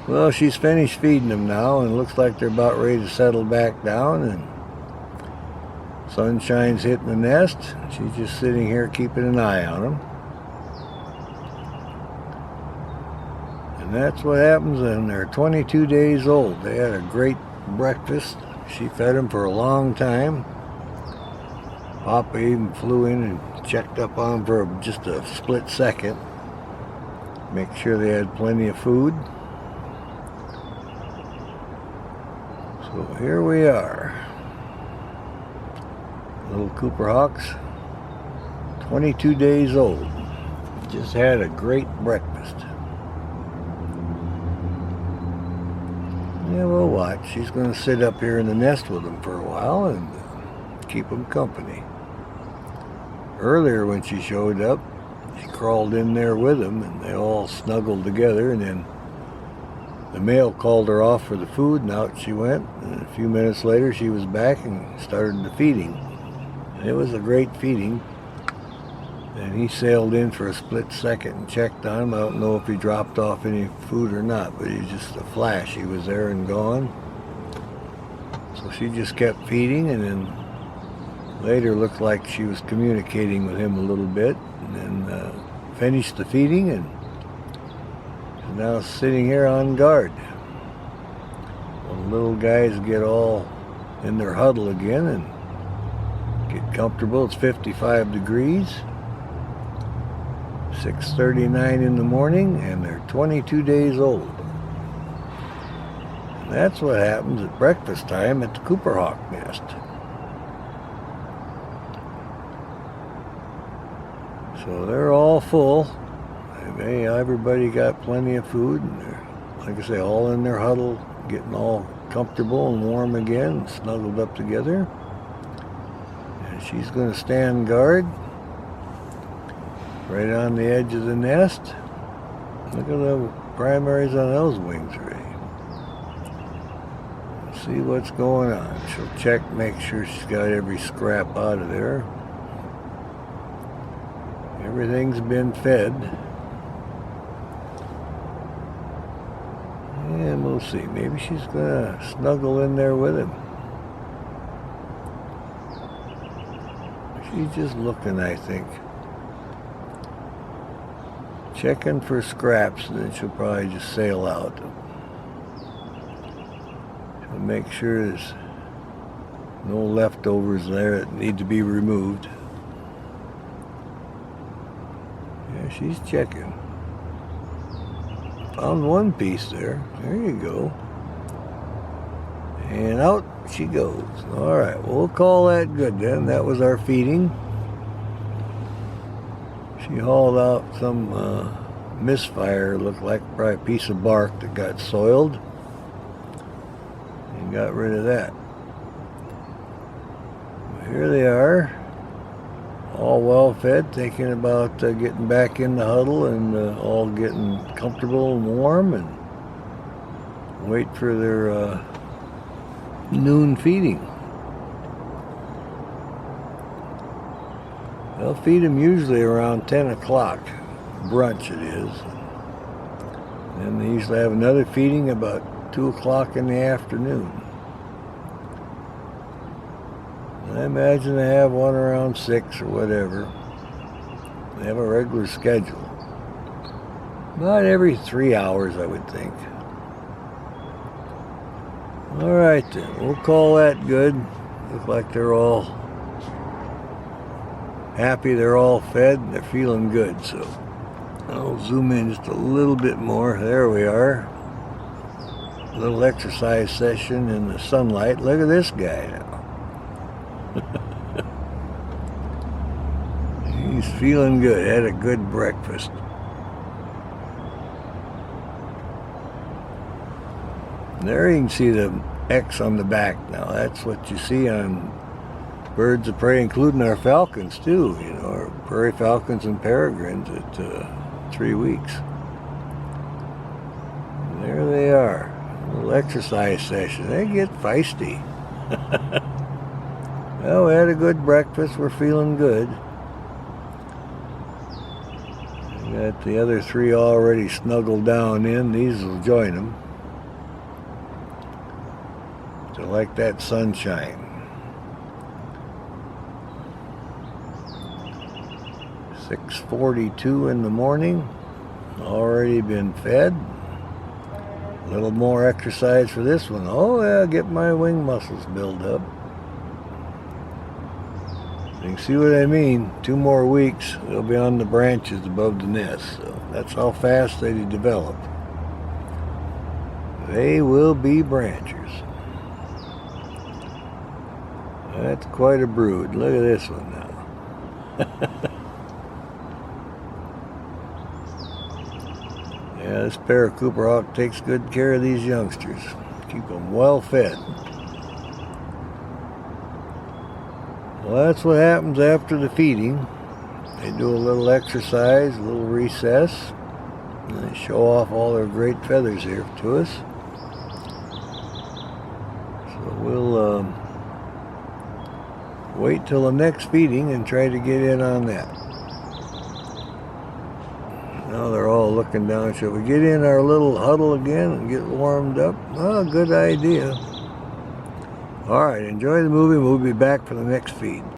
Well, she's finished feeding them now, and it looks like they're about ready to settle back down, and sunshine's hitting the nest. She's just sitting here keeping an eye on them. And that's what happens when they're 22 days old. They had a great breakfast. She fed them for a long time. Papa even flew in and checked up on them for just a split second. Make sure they had plenty of food. So here we are. Little Cooper Hawks, 22 days old. Just had a great breakfast. Yeah, we'll watch. She's going to sit up here in the nest with them for a while and keep them company. Earlier when she showed up, she crawled in there with them and they all snuggled together, and then the male called her off for the food and out she went, and a few minutes later she was back and started the feeding. And it was a great feeding, and he sailed in for a split second and checked on him. I don't know if he dropped off any food or not, but he was just a flash. He was there and gone. So she just kept feeding, and then later looked like she was communicating with him a little bit, and then finished the feeding and is now sitting here on guard. Well, the little guys get all in their huddle again and get comfortable. It's 55 degrees, 6:39 in the morning, and they're 22 days old. And that's what happens at breakfast time at the Cooper Hawk nest. So they're all full. Everybody got plenty of food, and they're, like I say, all in their huddle, getting all comfortable and warm again, snuggled up together. And she's going to stand guard right on the edge of the nest. Look at the primaries on those wings already. See what's going on. She'll check, make sure she's got every scrap out of there. Everything's been fed. And we'll see. Maybe she's going to snuggle in there with him. She's just looking, I think. Checking for scraps, and then she'll probably just sail out. She'll make sure there's no leftovers there that need to be removed. Yeah, she's checking. Found one piece there. There you go. And out she goes. All right, we'll call that good then. That was our feeding. She hauled out some misfire, looked like probably a piece of bark that got soiled, and got rid of that. Here they are, all well fed, thinking about getting back in the huddle and all getting comfortable and warm, and wait for their noon feeding. They'll feed them usually around 10 o'clock. Brunch it is. And they usually have another feeding about 2 o'clock in the afternoon. I imagine they have one around 6 or whatever. They have a regular schedule. About every 3 hours, I would think. All right then, we'll call that good. Look like they're all happy, they're all fed, and they're feeling good. So I'll zoom in just a little bit more. There we are. A little exercise session in the sunlight. Look at this guy now. He's feeling good. Had a good breakfast. There you can see the X on the back now. That's what you see on birds of prey, including our falcons too. You know, our prairie falcons and peregrines at 3 weeks. And there they are. A little exercise session. They get feisty. Well, we had a good breakfast. We're feeling good. We got the other 3 already snuggled down in. These will join them. They like that sunshine. 6:42 in the morning. Already been fed. A little more exercise for this one. Oh yeah, get my wing muscles built up. You can see what I mean. 2 more weeks, they'll be on the branches above the nest. So that's how fast they develop. They will be branchers. That's quite a brood. Look at this one now. Yeah, this pair of Cooper Hawk takes good care of these youngsters. Keep them well fed. Well, that's what happens after the feeding. They do a little exercise, a little recess, and they show off all their great feathers here to us. So we'll wait till the next feeding and try to get in on that. Now they're all looking down. Shall we get in our little huddle again and get warmed up? Oh, good idea. All right, enjoy the movie. We'll be back for the next feed.